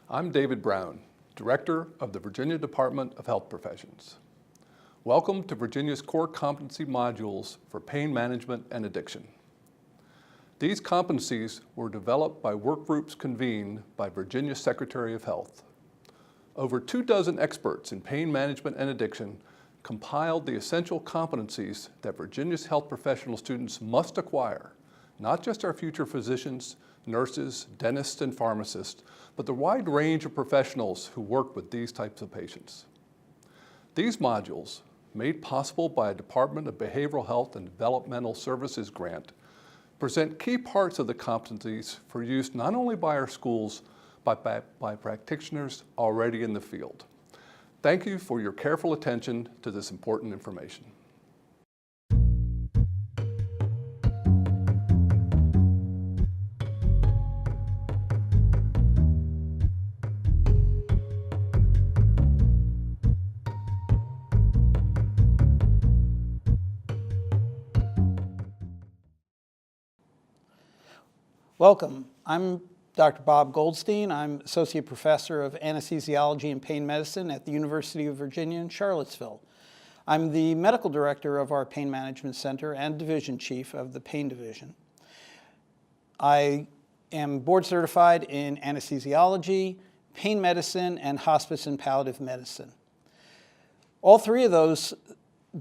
I'm David Brown, Director of the Virginia Department of Health Professions. Welcome to Virginia's core competency modules for pain management and addiction. These competencies were developed by work groups convened by Virginia's Secretary of Health. Over 24 experts in pain management and addiction compiled the essential competencies that Virginia's health professional students must acquire, not just our future physicians, nurses, dentists, and pharmacists, but the wide range of professionals who work with these types of patients. These modules, made possible by a Department of Behavioral Health and Developmental Services grant, present key parts of the competencies for use not only by our schools, but by practitioners already in the field. Thank you for your careful attention to this important information. Welcome. I'm Dr. Bob Goldstein. I'm Associate Professor of Anesthesiology and Pain Medicine at the University of Virginia in Charlottesville. I'm the Medical Director of our Pain Management Center and Division Chief of the Pain Division. I am board certified in anesthesiology, pain medicine, and hospice and palliative medicine. All three of those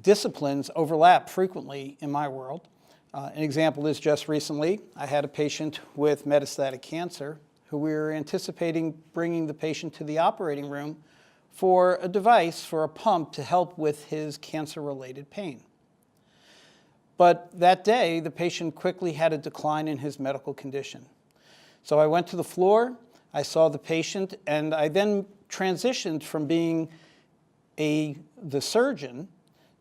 disciplines overlap frequently in my world. An example is just recently, I had a patient with metastatic cancer who we were anticipating bringing the patient to the operating room for a device, for a pump to help with his cancer-related pain. But that day, the patient quickly had a decline in his medical condition. So I went to the floor, I saw the patient, and I then transitioned from being the surgeon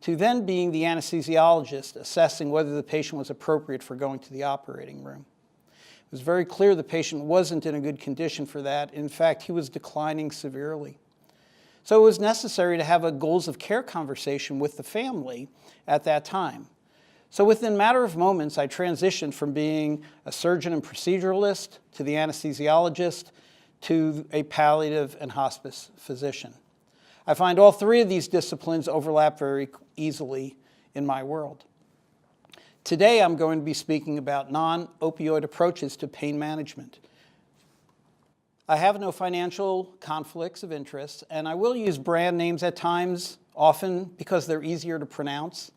to then being the anesthesiologist, assessing whether the patient was appropriate for going to the operating room. It was very clear the patient wasn't in a good condition for that. In fact, he was declining severely. So it was necessary to have a goals of care conversation with the family at that time. So within a matter of moments, I transitioned from being a surgeon and proceduralist to the anesthesiologist to a palliative and hospice physician. I find all three of these disciplines overlap very easily in my world. Today, I'm going to be speaking about non-opioid approaches to pain management. I have no financial conflicts of interest, and I will use brand names at times, often because they're easier to pronounce.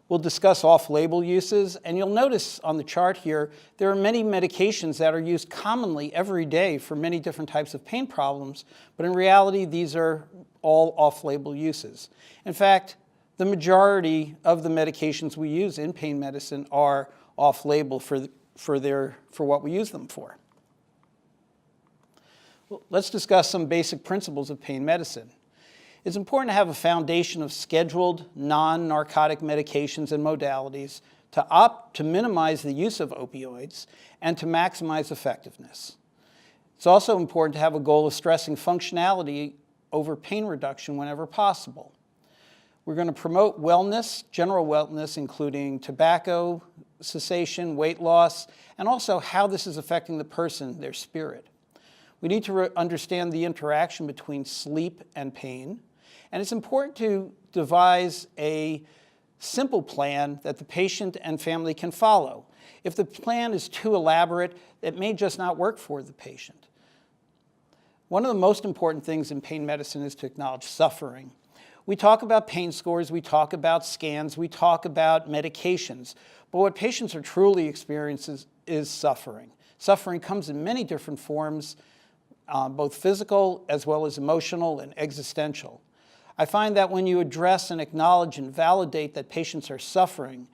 We'll discuss off-label uses, and you'll notice on the chart here, there are many medications that are used commonly every day for many different types of pain problems, but in reality, these are all off-label uses. In fact, the majority of the medications we use in pain medicine are off-label for what we use them for. Well, let's discuss some basic principles of pain medicine. It's important to have a foundation of scheduled, non-narcotic medications and modalities to minimize the use of opioids and to maximize effectiveness. It's also important to have a goal of stressing functionality over pain reduction whenever possible. We're going to promote wellness, general wellness, including tobacco cessation, weight loss, and also how this is affecting the person, their spirit. We need to understand the interaction between sleep and pain. And it's important to devise a simple plan that the patient and family can follow. If the plan is too elaborate, it may just not work for the patient. One of the most important things in pain medicine is to acknowledge suffering. We talk about pain scores, we talk about scans, we talk about medications, but what patients are truly experiencing is suffering. Suffering comes in many different forms, both physical as well as emotional and existential. I find that when you address and acknowledge and validate that patients are suffering,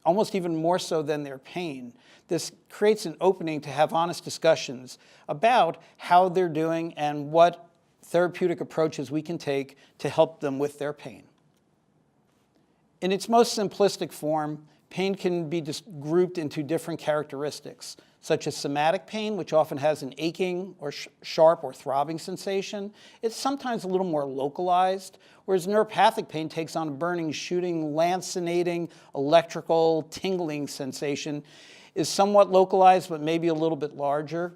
almost even more so than their pain, this creates an opening to have honest discussions about how they're doing and what therapeutic approaches we can take to help them with their pain. In its most simplistic form, pain can be grouped into different characteristics, such as somatic pain, which often has an aching or sharp or throbbing sensation. It's sometimes a little more localized, whereas neuropathic pain takes on a burning, shooting, lancinating, electrical, tingling sensation, is somewhat localized, but maybe a little bit larger.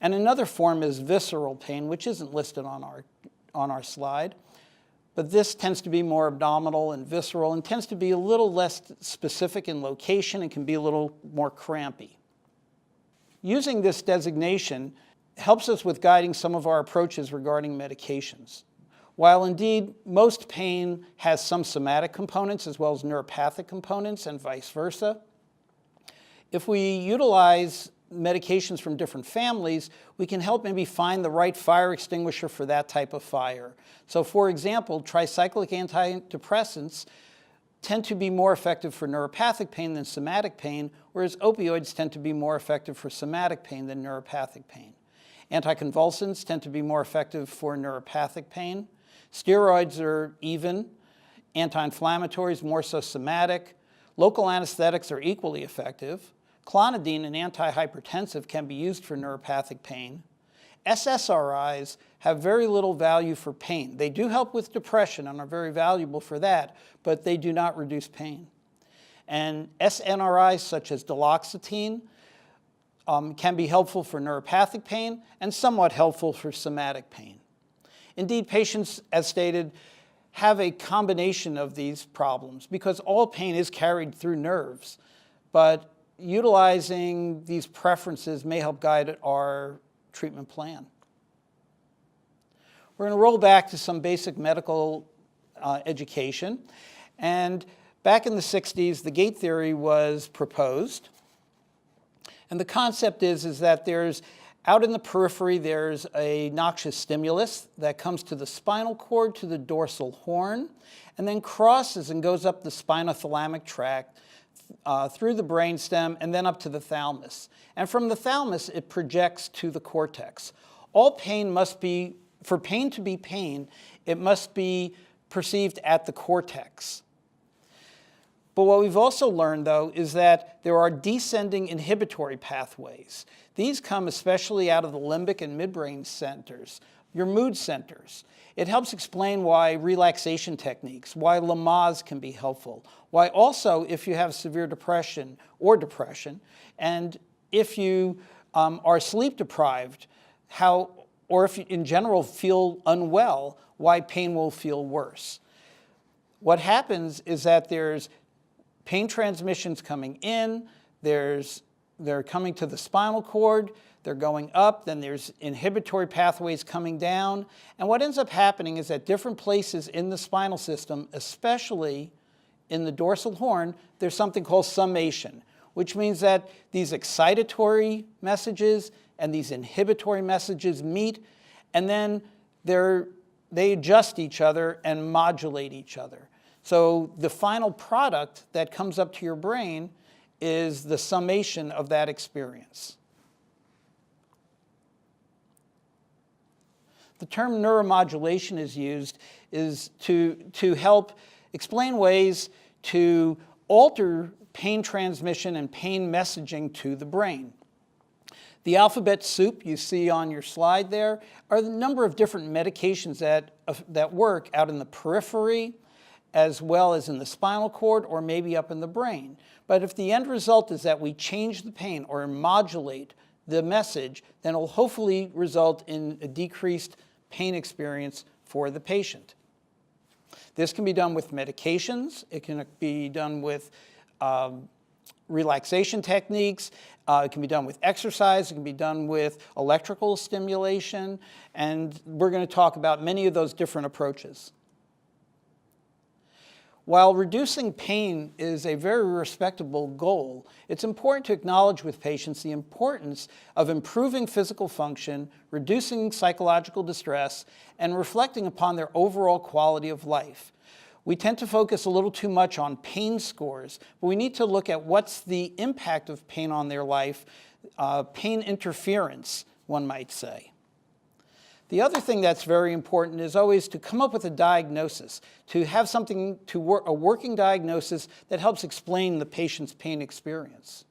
And another form is visceral pain, which isn't listed on our slide. But this tends to be more abdominal and visceral and tends to be a little less specific in location and can be a little more crampy. Using this designation helps us with guiding some of our approaches regarding medications. While indeed most pain has some somatic components as well as neuropathic components and vice versa, if we utilize medications from different families, we can help maybe find the right fire extinguisher for that type of fire. So for example, tricyclic antidepressants tend to be more effective for neuropathic pain than somatic pain, whereas opioids tend to be more effective for somatic pain than neuropathic pain. Anticonvulsants tend to be more effective for neuropathic pain. Steroids are even. Antiinflammatories more so somatic. Local anesthetics are equally effective. Clonidine, an antihypertensive, can be used for neuropathic pain. SSRIs have very little value for pain. They do help with depression and are very valuable for that, but they do not reduce pain. And SNRIs such as Duloxetine can be helpful for neuropathic pain and somewhat helpful for somatic pain. Indeed, patients, as stated, have a combination of these problems because all pain is carried through nerves, but utilizing these preferences may help guide our treatment plan. We're going to roll back to some basic medical education. And back in the 60s, the Gait Theory was proposed. And the concept is that out in the periphery, there's a noxious stimulus that comes to the spinal cord, to the dorsal horn, and then crosses and goes up the spinothalamic tract, through the brainstem, and then up to the thalamus. And from the thalamus, it projects to the cortex. All pain must be, for pain to be pain, it must be perceived at the cortex. But what we've also learned, though, is that there are descending inhibitory pathways. These come especially out of the limbic and midbrain centers, your mood centers. It helps explain why relaxation techniques, why Lamaze can be helpful, why also if you have severe depression, and if you are sleep deprived, or if you in general feel unwell, why pain will feel worse. What happens is that there's pain transmissions coming in, they're coming to the spinal cord, they're going up, then there's inhibitory pathways coming down. And what ends up happening is at different places in the spinal system, especially in the dorsal horn, there's something called summation, which means that these excitatory messages and these inhibitory messages meet, and then they adjust each other and modulate each other. So the final product that comes up to your brain is the summation of that experience. The term neuromodulation is used to help explain ways to alter pain transmission and pain messaging to the brain. The alphabet soup you see on your slide there are the number of different medications that work out in the periphery as well as in the spinal cord or maybe up in the brain. But if the end result is that we change the pain or modulate the message, then it will hopefully result in a decreased pain experience for the patient. This can be done with medications. It can be done with relaxation techniques. It can be done with exercise. It can be done with electrical stimulation. And we're going to talk about many of those different approaches. While reducing pain is a very respectable goal, it's important to acknowledge with patients the importance of improving physical function, reducing psychological distress, and reflecting upon their overall quality of life. We tend to focus a little too much on pain scores, but we need to look at what's the impact of pain on their life, pain interference, one might say. The other thing that's very important is always to come up with a diagnosis, to have something, a working diagnosis that helps explain the patient's pain experience.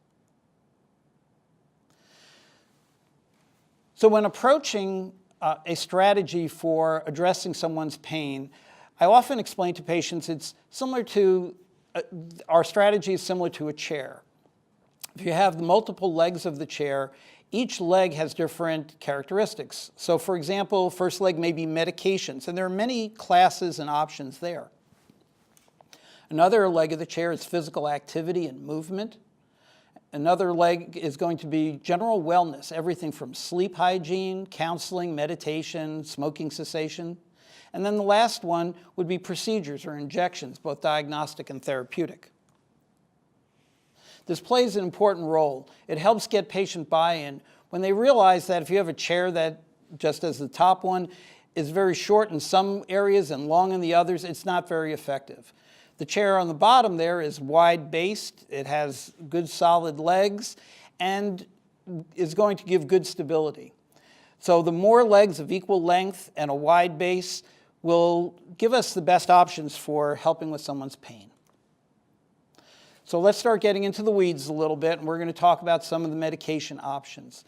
So when approaching a strategy for addressing someone's pain, I often explain to patients it's similar to, our strategy is similar to a chair. If you have the multiple legs of the chair, Each leg has different characteristics. So for example, first leg may be medications, and there are many classes and options there. Another leg of the chair is physical activity and movement. Another leg is going to be general wellness, everything from sleep hygiene, counseling, meditation, smoking cessation. And then the last one would be procedures or injections, both diagnostic and therapeutic. This plays an important role. It helps get patient buy-in when they realize that if you have a chair that, just as the top one, is very short in some areas and long in the others, it's not very effective. The chair on the bottom there is wide-based. It has good solid legs and is going to give good stability. So the more legs of equal length and a wide base will give us the best options for helping with someone's pain. So let's start getting into the weeds a little bit, and we're going to talk about some of the medication options.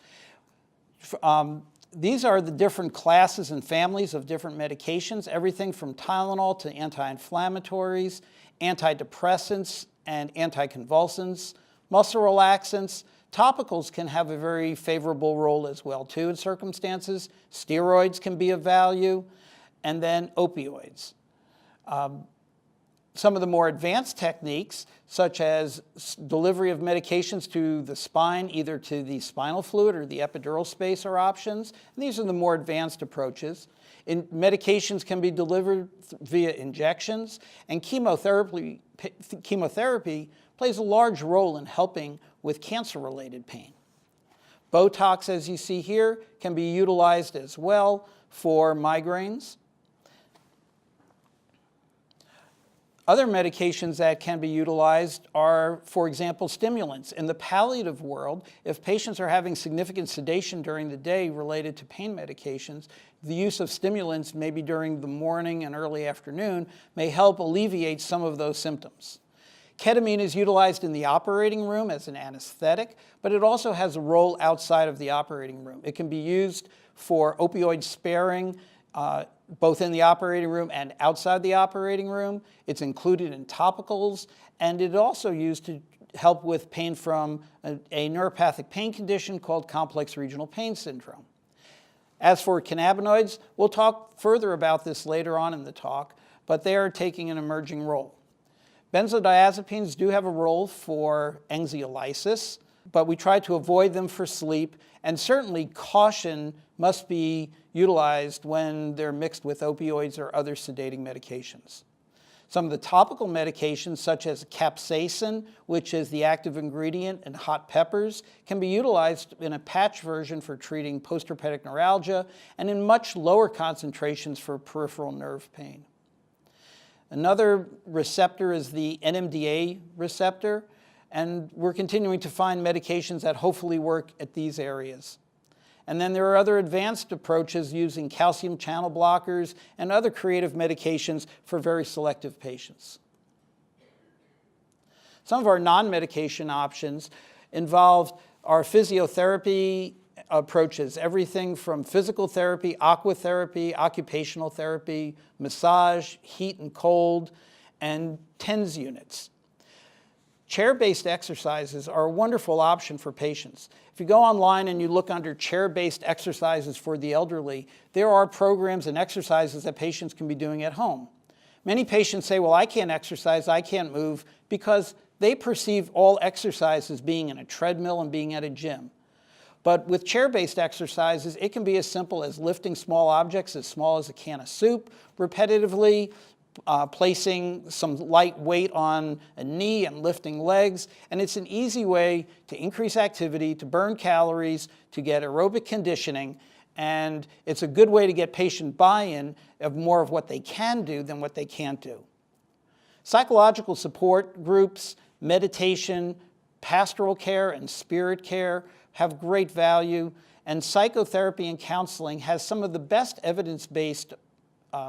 These are the different classes and families of different medications, everything from Tylenol to anti-inflammatories, antidepressants and anticonvulsants, muscle relaxants. Topicals can have a very favorable role as well too in circumstances. Steroids can be of value, and then opioids. Some of the more advanced techniques, such as delivery of medications to the spine, either to the spinal fluid or the epidural space, are options. And these are the more advanced approaches. Medications can be delivered via injections, and chemotherapy plays a large role in helping with cancer-related pain. Botox, as you see here, can be utilized as well for migraines. Other medications that can be utilized are, for example, stimulants. In the palliative world, if patients are having significant sedation during the day related to pain medications, the use of stimulants, maybe during the morning and early afternoon, may help alleviate some of those symptoms. Ketamine is utilized in the operating room as an anesthetic, but it also has a role outside of the operating room. It can be used for opioid sparing, both in the operating room and outside the operating room. It's included in topicals, and it's also used to help with pain from a neuropathic pain condition called complex regional pain syndrome. As for cannabinoids, we'll talk further about this later on in the talk, but they are taking an emerging role. Benzodiazepines do have a role for anxiolysis, but we try to avoid them for sleep, and certainly caution must be utilized when they're mixed with opioids or other sedating medications. Some of the topical medications, such as capsaicin, which is the active ingredient in hot peppers, can be utilized in a patch version for treating postherpetic neuralgia and in much lower concentrations for peripheral nerve pain. Another receptor is the NMDA receptor, and we're continuing to find medications that hopefully work at these areas. And then there are other advanced approaches using calcium channel blockers and other creative medications for very selective patients. Some of our non-medication options involve our physiotherapy approaches, everything from physical therapy, aquatherapy, occupational therapy, massage, heat and cold, and TENS units. Chair-based exercises are a wonderful option for patients. If you go online and you look under chair-based exercises for the elderly, there are programs and exercises that patients can be doing at home. Many patients say, well, I can't exercise, I can't move, because they perceive all exercise as being in a treadmill and being at a gym. But with chair-based exercises, it can be as simple as lifting small objects as small as a can of soup repetitively, placing some light weight on a knee and lifting legs. And it's an easy way to increase activity, to burn calories, to get aerobic conditioning. And it's a good way to get patient buy-in of more of what they can do than what they can't do. Psychological support groups, meditation, pastoral care, and spirit care have great value. And psychotherapy and counseling has some of the best evidence-based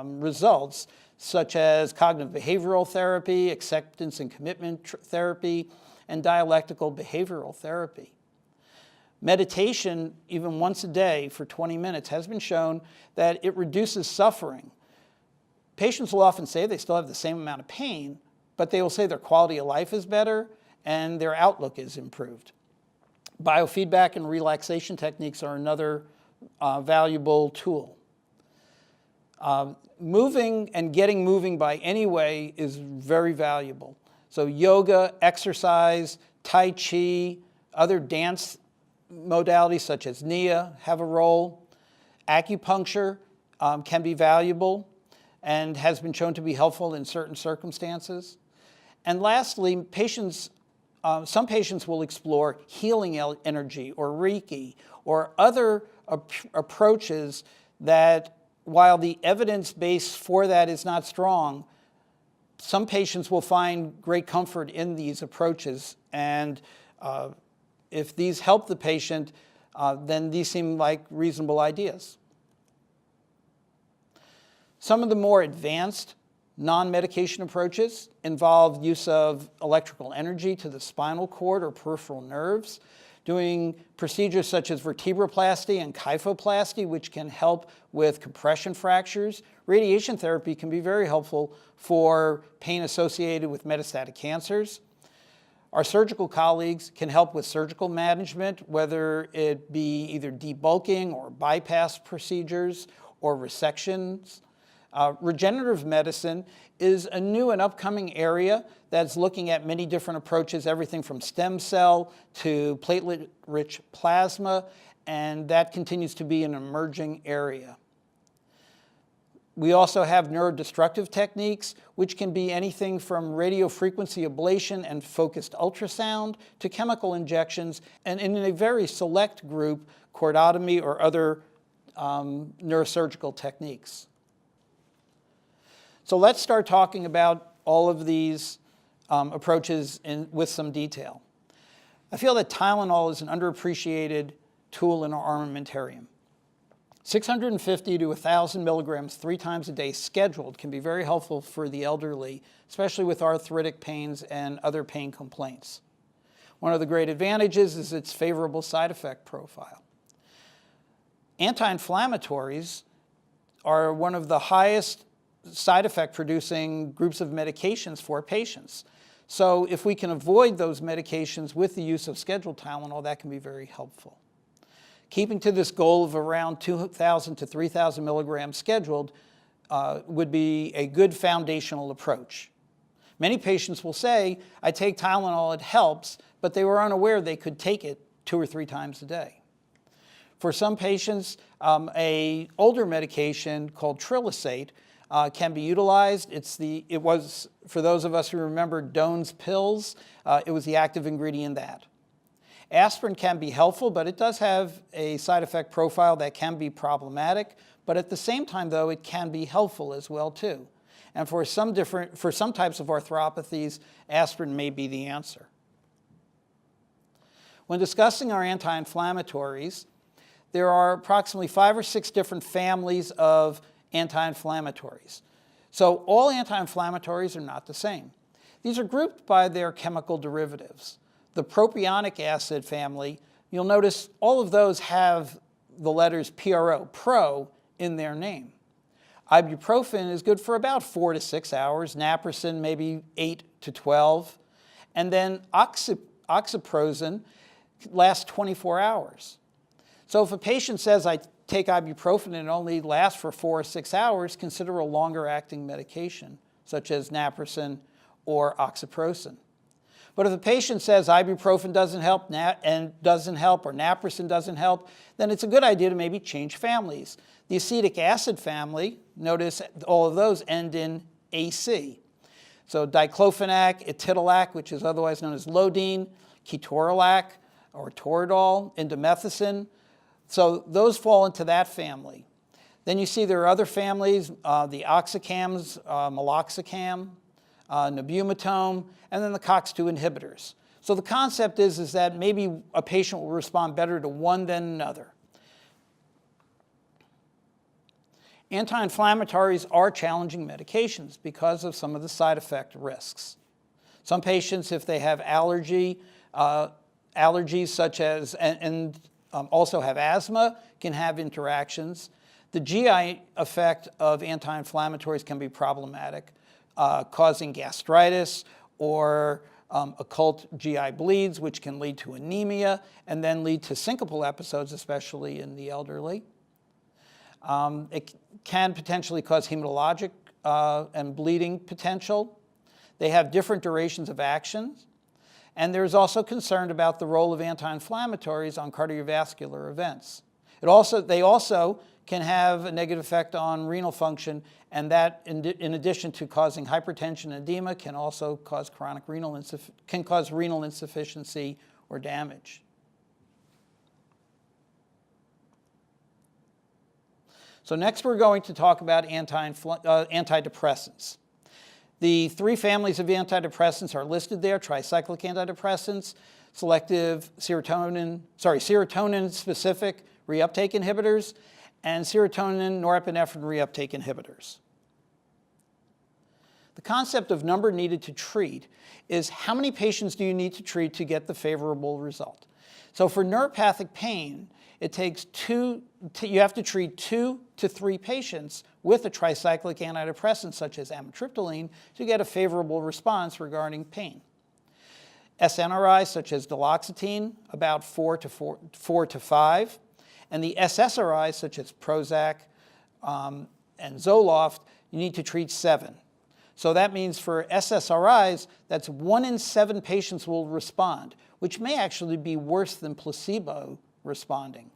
results, such as cognitive behavioral therapy, acceptance and commitment therapy, and dialectical behavioral therapy. Meditation, even once a day for 20 minutes, has been shown that it reduces suffering. Patients will often say they still have the same amount of pain, but they will say their quality of life is better and their outlook is improved. Biofeedback and relaxation techniques are another valuable tool. Moving and getting moving by any way is very valuable. So yoga, exercise, Tai Chi, other dance modalities such as Nia have a role. Acupuncture can be valuable and has been shown to be helpful in certain circumstances. And lastly, some patients will explore healing energy or Reiki or other approaches that, while the evidence base for that is not strong, some patients will find great comfort in these approaches. And if these help the patient, then these seem like reasonable ideas. Some of the more advanced non-medication approaches involve use of electrical energy to the spinal cord or peripheral nerves, doing procedures such as vertebroplasty and kyphoplasty, which can help with compression fractures. Radiation therapy can be very helpful for pain associated with metastatic cancers. Our surgical colleagues can help with surgical management, whether it be either debulking or bypass procedures or resections. Regenerative medicine is a new and upcoming area that's looking at many different approaches, everything from stem cell to platelet-rich plasma, and that continues to be an emerging area. We also have neurodestructive techniques, which can be anything from radiofrequency ablation and focused ultrasound to chemical injections, and in a very select group, cordotomy or other neurosurgical techniques. So let's start talking about all of these approaches with some detail. I feel that Tylenol is an underappreciated tool in our armamentarium. 650 to 1,000 milligrams 3 times a day scheduled can be very helpful for the elderly, especially with arthritic pains and other pain complaints. One of the great advantages is its favorable side effect profile. Anti-inflammatories are one of the highest side effect producing groups of medications for patients. So if we can avoid those medications with the use of scheduled Tylenol, that can be very helpful. Keeping to this goal of around 2,000 to 3,000 milligrams scheduled would be a good foundational approach. Many patients will say, I take Tylenol, it helps, but they were unaware they could take it 2 or 3 times a day. For some patients, an older medication called Triloxetine can be utilized. It was, for those of us who remember Doan's pills, it was the active ingredient in that. Aspirin can be helpful, but it does have a side effect profile that can be problematic. But at the same time, though, it can be helpful as well, too. And for some types of arthropathies, aspirin may be the answer. When discussing our anti-inflammatories, there are approximately 5 or 6 different families of anti-inflammatories. So all anti-inflammatories are not the same. These are grouped by their chemical derivatives. The propionic acid family, you'll notice all of those have the letters PRO, pro, in their name. Ibuprofen is good for about 4 to 6 hours, naproxen maybe 8 to 12, and then oxyprozin lasts 24 hours. So if a patient says, I take ibuprofen and it only lasts for 4 or 6 hours, consider a longer acting medication, such as naproxen or oxyprozin. But if the patient says ibuprofen doesn't help or naproxen doesn't help, then it's a good idea to maybe change families. The acetic acid family, notice all of those end in AC. So diclofenac, etidolac, which is otherwise known as Lodine, ketorolac or Toradol, indomethacin. So those fall into that family. Then you see there are other families, the oxycams, meloxicam, nabumetone, and then the COX-2 inhibitors. So the concept is that maybe a patient will respond better to one than another. Anti-inflammatories are challenging medications because of some of the side effect risks. Some patients, if they have allergies such as, also have asthma, can have interactions. The GI effect of anti-inflammatories can be problematic, causing gastritis or occult GI bleeds, which can lead to anemia and then lead to syncopal episodes, especially in the elderly. It can potentially cause hematologic and bleeding potential. They have different durations of action. And there's also concern about the role of anti-inflammatories on cardiovascular events. They also can have a negative effect on renal function, and that, in addition to causing hypertension and edema, can also cause renal insufficiency or damage. So next we're going to talk about antidepressants. The three families of antidepressants are listed there: tricyclic antidepressants, serotonin-specific reuptake inhibitors, and serotonin norepinephrine reuptake inhibitors. The concept of number needed to treat is how many patients do you need to treat to get the favorable result. So for neuropathic pain, it takes you have to treat 2 to 3 patients with a tricyclic antidepressant such as amitriptyline to get a favorable response regarding pain. SNRIs such as Duloxetine, about 4 to 5, and the SSRIs such as Prozac and Zoloft, you need to treat 7. So that means for SSRIs, that's 1 in 7 patients will respond, which may actually be worse than placebo responding.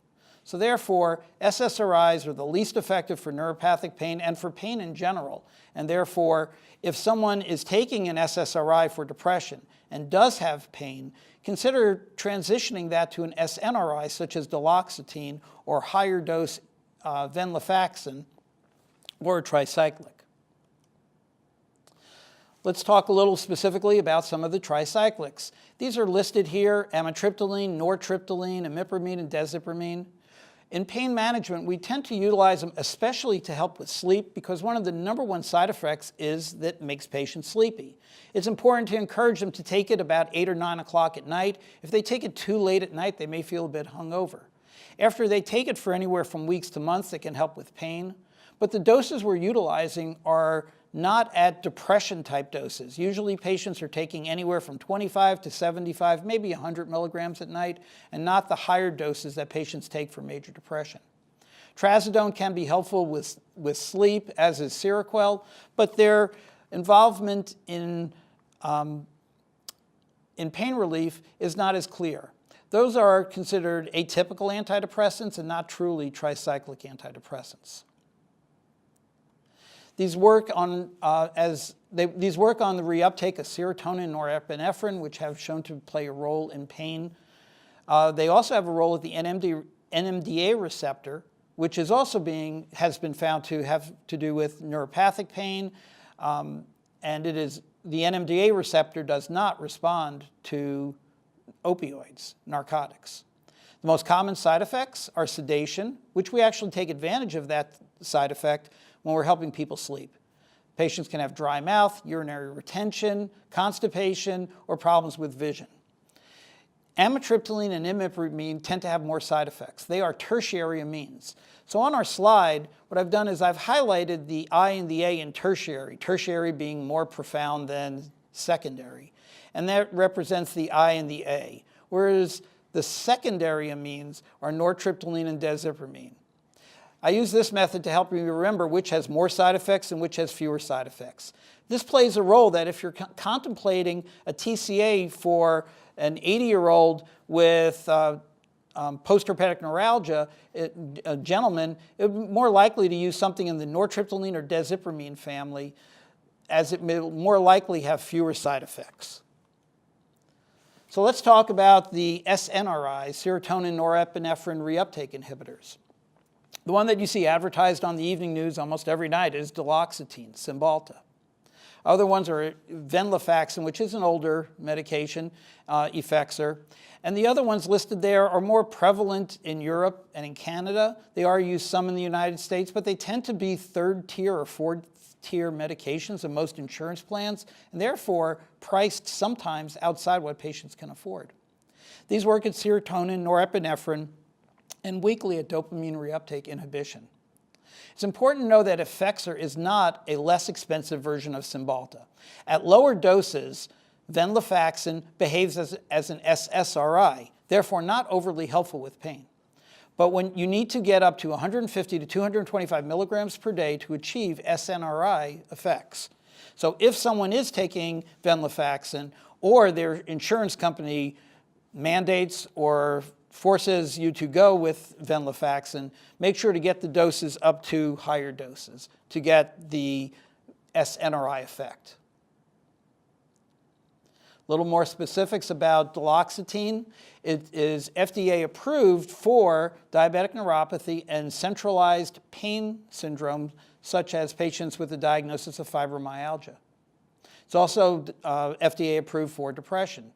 So therefore, SSRIs are the least effective for neuropathic pain and for pain in general. And therefore, if someone is taking an SSRI for depression and does have pain, consider transitioning that to an SNRI such as Duloxetine or higher dose venlafaxine or a tricyclic. Let's talk a little specifically about some of the tricyclics. These are listed here: amitriptyline, nortriptyline, imipramine, and desipramine. In pain management, we tend to utilize them especially to help with sleep because one of the #1 side effects is that it makes patients sleepy. It's important to encourage them to take it about 8 or 9 o'clock at night. If they take it too late at night, they may feel a bit hungover. After they take it for anywhere from weeks to months, it can help with pain. But the doses we're utilizing are not at depression-type doses. Usually patients are taking anywhere from 25 to 75, maybe 100 milligrams at night, and not the higher doses that patients take for major depression. Trazodone can be helpful with sleep, as is Seroquel, but their involvement in pain relief is not as clear. Those are considered atypical antidepressants and not truly tricyclic antidepressants. These work on the reuptake of serotonin and norepinephrine, which have shown to play a role in pain. They also have a role at the NMDA receptor, which is also has been found to have to do with neuropathic pain, and the NMDA receptor does not respond to opioids, narcotics. The most common side effects are sedation, which we actually take advantage of that side effect when we're helping people sleep. Patients can have dry mouth, urinary retention, constipation, or problems with vision. Amitriptyline and imipramine tend to have more side effects. They are tertiary amines. So on our slide, what I've done is I've highlighted the I and the A in tertiary being more profound than secondary. And that represents the I and the A, whereas the secondary amines are nortriptyline and desipramine. I use this method to help you remember which has more side effects and which has fewer side effects. This plays a role that if you're contemplating a TCA for an 80-year-old with post-herpetic neuralgia, a gentleman, it would be more likely to use something in the nortriptyline or desipramine family, as it may more likely have fewer side effects. So let's talk about the SNRIs, serotonin norepinephrine reuptake inhibitors. The one that you see advertised on the evening news almost every night is Duloxetine, Cymbalta. Other ones are venlafaxine, which is an older medication, Effexor. And the other ones listed there are more prevalent in Europe and in Canada. They are used some in the United States, but they tend to be third-tier or fourth-tier medications in most insurance plans, and therefore priced sometimes outside what patients can afford. These work at serotonin, norepinephrine, and weakly at dopamine reuptake inhibition. It's important to know that Effexor is not a less expensive version of Cymbalta. At lower doses, venlafaxine behaves as an SSRI, therefore not overly helpful with pain. But when you need to get up to 150 to 225 milligrams per day to achieve SNRI effects. So if someone is taking venlafaxine or their insurance company mandates or forces you to go with venlafaxine, make sure to get the doses up to higher doses to get the SNRI effect. A little more specifics about duloxetine. It is FDA approved for diabetic neuropathy and centralized pain syndrome, such as patients with a diagnosis of fibromyalgia. It's also FDA approved for depression.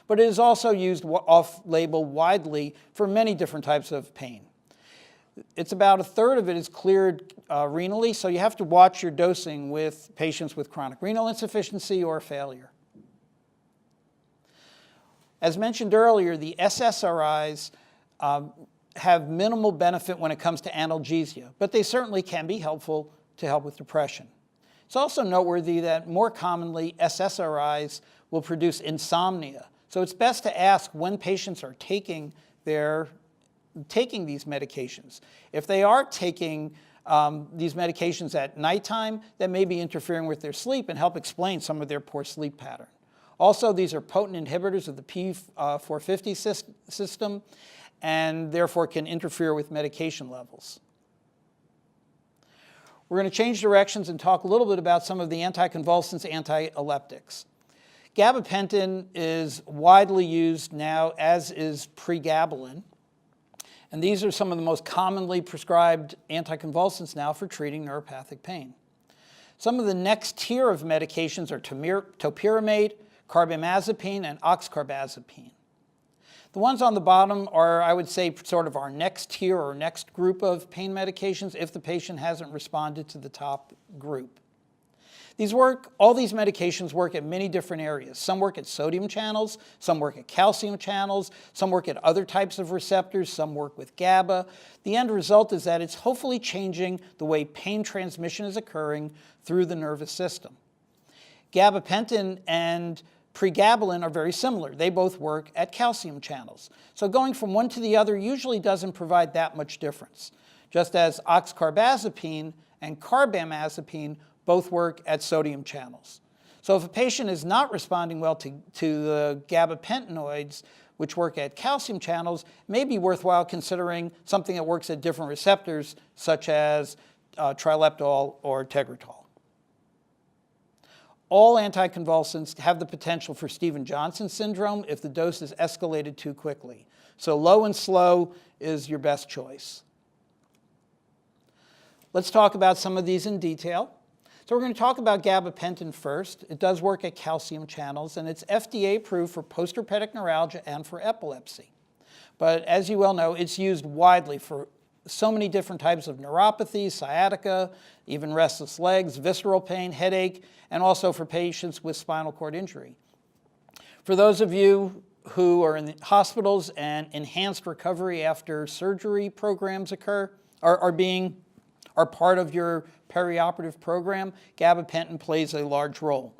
But it is also used off-label widely for many different types of pain. It's about a third of it is cleared renally, so you have to watch your dosing with patients with chronic renal insufficiency or failure. As mentioned earlier, the SSRIs have minimal benefit when it comes to analgesia, but they certainly can be helpful to help with depression. It's also noteworthy that more commonly SSRIs will produce insomnia. So it's best to ask when patients are taking these medications. If they are taking these medications at nighttime, that may be interfering with their sleep and help explain some of their poor sleep pattern. Also, these are potent inhibitors of the P450 system and therefore can interfere with medication levels. We're going to change directions and talk a little bit about some of the anticonvulsants, antiepileptics. Gabapentin is widely used now, as is pregabalin. And these are some of the most commonly prescribed anticonvulsants now for treating neuropathic pain. Some of the next tier of medications are topiramate, carbamazepine, and oxcarbazepine. The ones on the bottom are, I would say, sort of our next tier or next group of pain medications if the patient hasn't responded to the top group. All these medications work at many different areas. Some work at sodium channels, some work at calcium channels, some work at other types of receptors, some work with GABA. The end result is that it's hopefully changing the way pain transmission is occurring through the nervous system. Gabapentin and pregabalin are very similar. They both work at calcium channels. So going from one to the other usually doesn't provide that much difference, just as oxcarbazepine and carbamazepine both work at sodium channels. So if a patient is not responding well to the gabapentinoids, which work at calcium channels, it may be worthwhile considering something that works at different receptors, such as trileptal or tegretol. All anticonvulsants have the potential for Stevens-Johnson syndrome if the dose is escalated too quickly. So low and slow is your best choice. Let's talk about some of these in detail. So we're going to talk about gabapentin first. It does work at calcium channels, and it's FDA approved for postherpetic neuralgia and for epilepsy. But as you well know, it's used widely for so many different types of neuropathy, sciatica, even restless legs, visceral pain, headache, and also for patients with spinal cord injury. For those of you who are in the hospitals and enhanced recovery after surgery programs are part of your perioperative program, gabapentin plays a large role.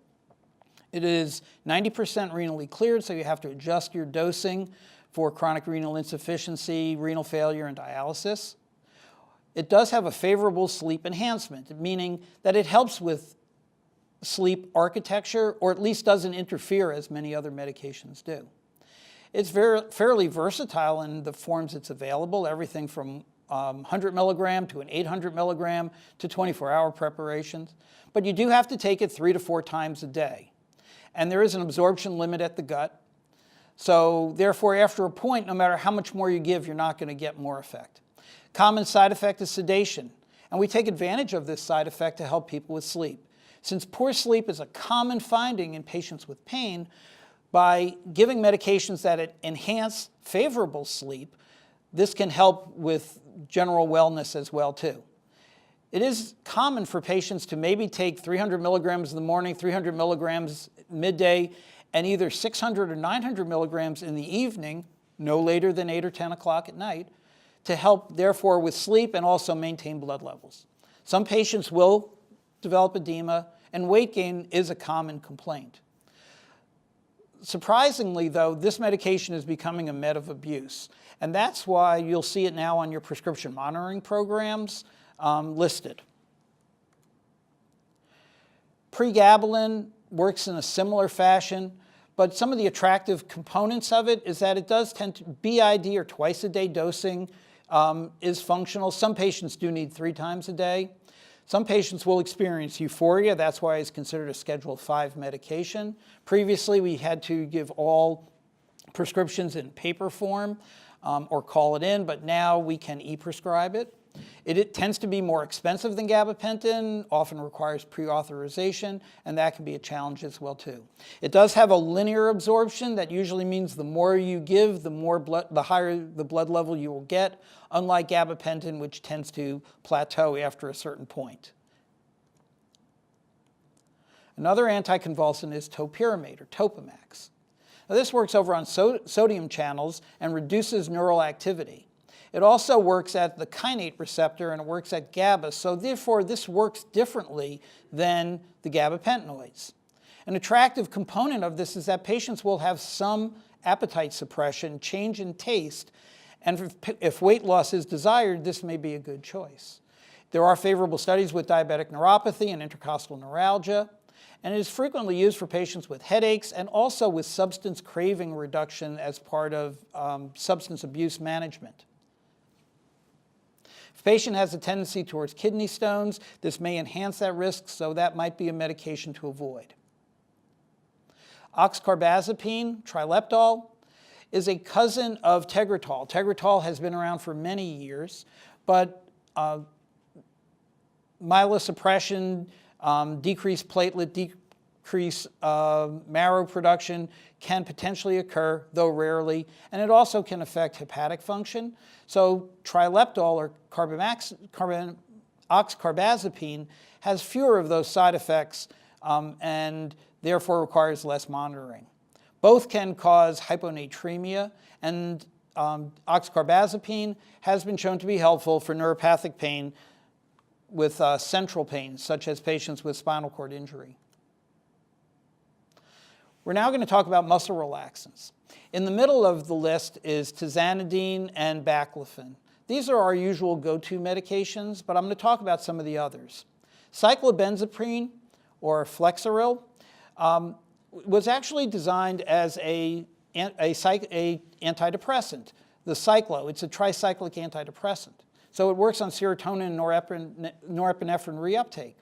It is 90% renally cleared, so you have to adjust your dosing for chronic renal insufficiency, renal failure, and dialysis. It does have a favorable sleep enhancement, meaning that it helps with sleep architecture, or at least doesn't interfere as many other medications do. It's fairly versatile in the forms it's available, everything from 100 milligram to an 800 milligram to 24-hour preparations. But you do have to take it 3 to 4 times a day. And there is an absorption limit at the gut. So therefore, after a point, no matter how much more you give, you're not going to get more effect. Common side effect is sedation. And we take advantage of this side effect to help people with sleep. Since poor sleep is a common finding in patients with pain, by giving medications that enhance favorable sleep, this can help with general wellness as well too. It is common for patients to maybe take 300 milligrams in the morning, 300 milligrams midday, and either 600 or 900 milligrams in the evening, no later than 8 or 10 o'clock at night, to help therefore with sleep and also maintain blood levels. Some patients will develop edema, and weight gain is a common complaint. Surprisingly, though, this medication is becoming a med of abuse. And that's why you'll see it now on your prescription monitoring programs listed. Pregabalin works in a similar fashion, but some of the attractive components of it is that it does tend to, BID or twice a day dosing is functional. Some patients do need 3 times a day. Some patients will experience euphoria. That's why it's considered a Schedule 5 medication. Previously, we had to give all prescriptions in paper form or call it in, but now we can e-prescribe it. It tends to be more expensive than gabapentin, often requires pre-authorization, and that can be a challenge as well too. It does have a linear absorption. That usually means the more you give, the higher the blood level you will get, unlike gabapentin, which tends to plateau after a certain point. Another anticonvulsant is topiramate or Topamax. Now, this works over on sodium channels and reduces neural activity. It also works at the kainate receptor and it works at GABA, so therefore this works differently than the gabapentinoids. An attractive component of this is that patients will have some appetite suppression, change in taste, and if weight loss is desired, this may be a good choice. There are favorable studies with diabetic neuropathy and intercostal neuralgia, and it is frequently used for patients with headaches and also with substance craving reduction as part of substance abuse management. If a patient has a tendency towards kidney stones, this may enhance that risk, so that might be a medication to avoid. Oxcarbazepine, trileptal, is a cousin of Tegretol. Tegretol has been around for many years, but myelosuppression, decreased platelet, decreased marrow production can potentially occur, though rarely, and it also can affect hepatic function. So trileptal or oxcarbazepine has fewer of those side effects and therefore requires less monitoring. Both can cause hyponatremia, and oxcarbazepine has been shown to be helpful for neuropathic pain with central pain, such as patients with spinal cord injury. We're now going to talk about muscle relaxants. In the middle of the list is tizanidine and baclofen. These are our usual go-to medications, but I'm going to talk about some of the others. Cyclobenzaprine, or Flexeril, was actually designed as an antidepressant. The Cyclo, it's a tricyclic antidepressant. So it works on serotonin and norepinephrine reuptake.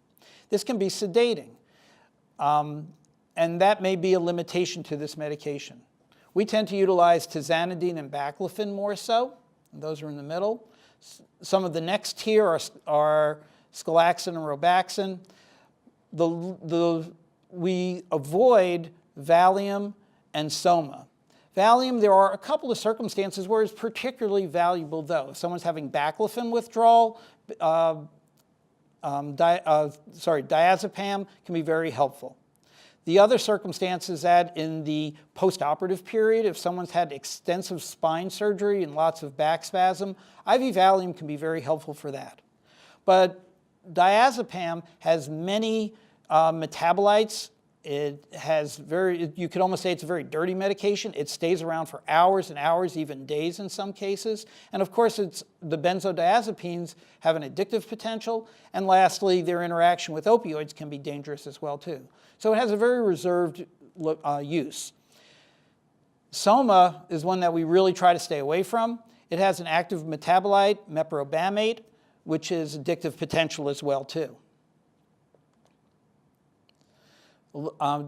This can be sedating, and that may be a limitation to this medication. We tend to utilize tizanidine and baclofen more so, and those are in the middle. Some of the next tier are scalaxin and robaxin. We avoid Valium and Soma. Valium, there are a couple of circumstances where it's particularly valuable, though. If someone's having baclofen withdrawal, diazepam can be very helpful. The other circumstance is that in the postoperative period, if someone's had extensive spine surgery and lots of back spasm, IV Valium can be very helpful for that. But diazepam has many metabolites. It has you could almost say it's a very dirty medication. It stays around for hours and hours, even days in some cases. And of course, the benzodiazepines have an addictive potential. And lastly, their interaction with opioids can be dangerous as well too. So it has a very reserved use. Soma is one that we really try to stay away from. It has an active metabolite, meprobamate, which is addictive potential as well too.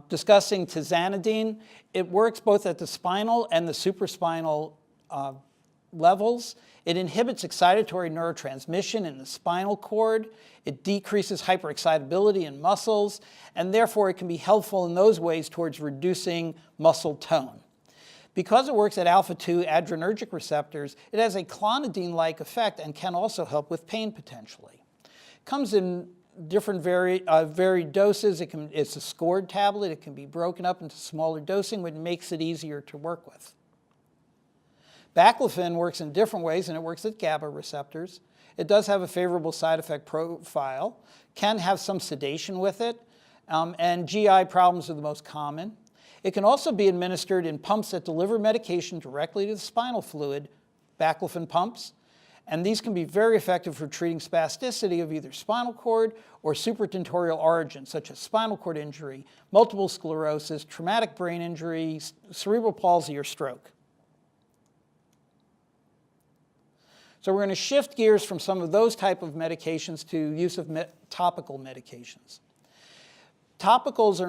Discussing tizanidine, it works both at the spinal and the supraspinal levels. It inhibits excitatory neurotransmission in the spinal cord. It decreases hyperexcitability in muscles, and therefore it can be helpful in those ways towards reducing muscle tone. Because it works at alpha-2 adrenergic receptors, it has a clonidine-like effect and can also help with pain potentially. It comes in different varied doses. It's a scored tablet. It can be broken up into smaller dosing, which makes it easier to work with. Baclofen works in different ways, and it works at GABA receptors. It does have a favorable side effect profile, can have some sedation with it, and GI problems are the most common. It can also be administered in pumps that deliver medication directly to the spinal fluid, baclofen pumps, and these can be very effective for treating spasticity of either spinal cord or supratentorial origin, such as spinal cord injury, multiple sclerosis, traumatic brain injury, cerebral palsy, or stroke. So we're going to shift gears from some of those type of medications to use of topical medications. Topicals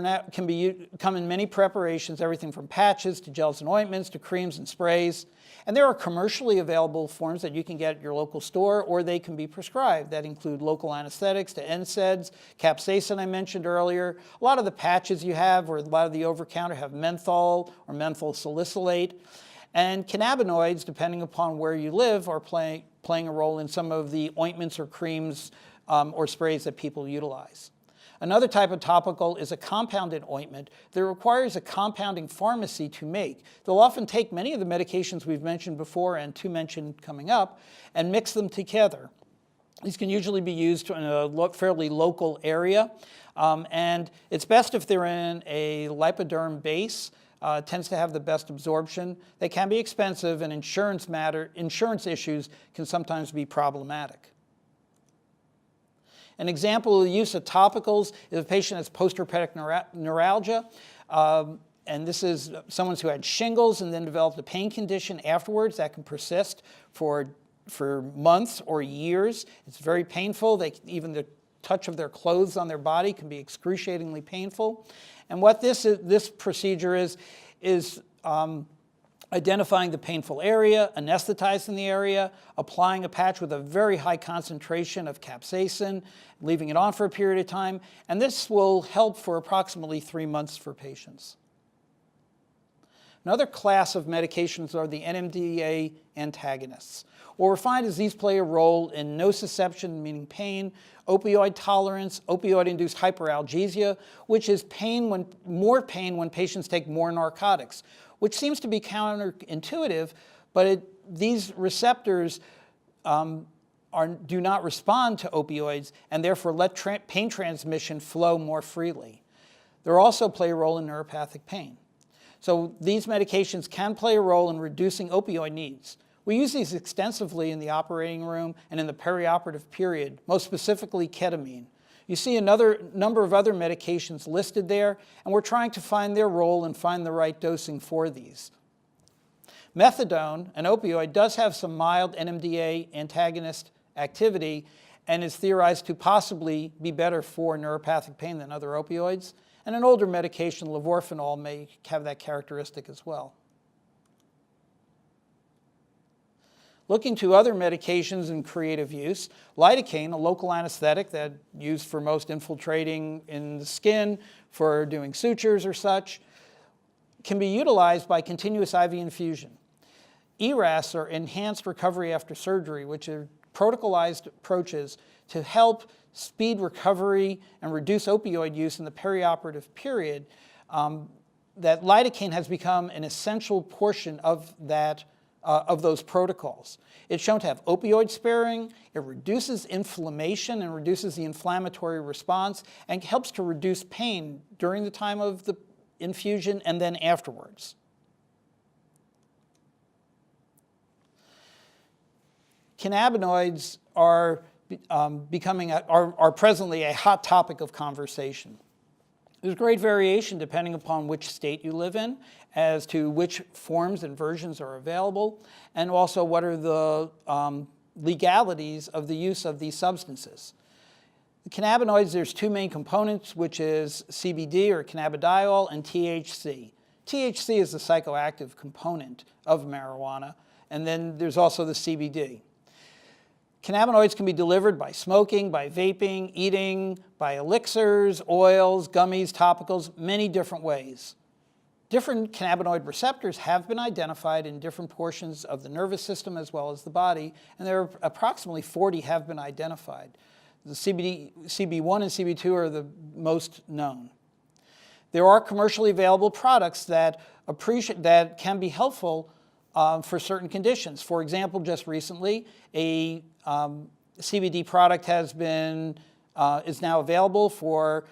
come in many preparations, everything from patches to gels and ointments to creams and sprays. And there are commercially available forms that you can get at your local store, or they can be prescribed. That include local anesthetics to NSAIDs, capsaicin I mentioned earlier. A lot of the patches you have, or a lot of the over-the-counter, have menthol or menthol salicylate. And cannabinoids, depending upon where you live, are playing a role in some of the ointments or creams or sprays that people utilize. Another type of topical is a compounded ointment that requires a compounding pharmacy to make. They'll often take many of the medications we've mentioned before and two mentioned coming up and mix them together. These can usually be used in a fairly local area, and it's best if they're in a lipoderm base. Tends to have the best absorption. They can be expensive, and insurance issues can sometimes be problematic. An example of the use of topicals is a patient has post-herpetic neuralgia, and this is someone who had shingles and then developed a pain condition afterwards that can persist for months or years. It's very painful. Even the touch of their clothes on their body can be excruciatingly painful. And what this procedure is identifying the painful area, anesthetizing the area, applying a patch with a very high concentration of capsaicin, leaving it on for a period of time, and this will help for approximately 3 months for patients. Another class of medications are the NMDA antagonists. What we're finding is these play a role in nociception, meaning pain, opioid tolerance, opioid-induced hyperalgesia, which is more pain when patients take more narcotics, which seems to be counterintuitive, but these receptors do not respond to opioids and therefore let pain transmission flow more freely. They also play a role in neuropathic pain. So these medications can play a role in reducing opioid needs. We use these extensively in the operating room and in the perioperative period, most specifically ketamine. You see another number of other medications listed there, and we're trying to find their role and find the right dosing for these. Methadone, an opioid, does have some mild NMDA antagonist activity and is theorized to possibly be better for neuropathic pain than other opioids. And an older medication, levorphanol, may have that characteristic as well. Looking to other medications in creative use, lidocaine, a local anesthetic that's used for most infiltrating in the skin, for doing sutures or such, can be utilized by continuous IV infusion. ERAS, or enhanced recovery after surgery, which are protocolized approaches to help speed recovery and reduce opioid use in the perioperative period, that lidocaine has become an essential portion of those protocols. It's shown to have opioid sparing, it reduces inflammation and reduces the inflammatory response, and helps to reduce pain during the time of the infusion and then afterwards. Cannabinoids are presently a hot topic of conversation. There's great variation depending upon which state you live in as to which forms and versions are available, and also what are the legalities of the use of these substances. The cannabinoids, there's two main components, which is CBD or cannabidiol and THC. THC is the psychoactive component of marijuana, and then there's also the CBD. Cannabinoids can be delivered by smoking, by vaping, eating, by elixirs, oils, gummies, topicals, many different ways. Different cannabinoid receptors have been identified in different portions of the nervous system as well as the body, and there are approximately 40 have been identified. The CB1 and CB2 are the most known. There are commercially available products that can be helpful for certain conditions. For example, just recently, a CBD product is now available for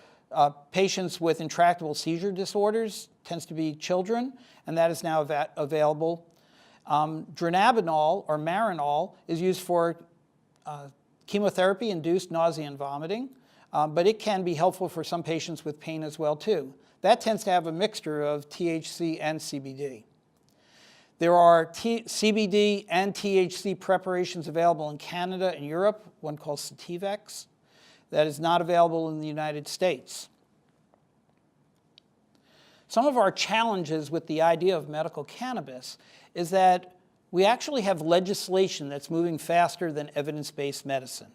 patients with intractable seizure disorders tends to be children, and that is now available. Dronabinol or Marinol is used for chemotherapy-induced nausea and vomiting, but it can be helpful for some patients with pain as well too. That tends to have a mixture of THC and CBD. There are CBD and THC preparations available in Canada and Europe, one called Sativex, that is not available in the United States. Some of our challenges with the idea of medical cannabis is that we actually have legislation that's moving faster than evidence-based medicine.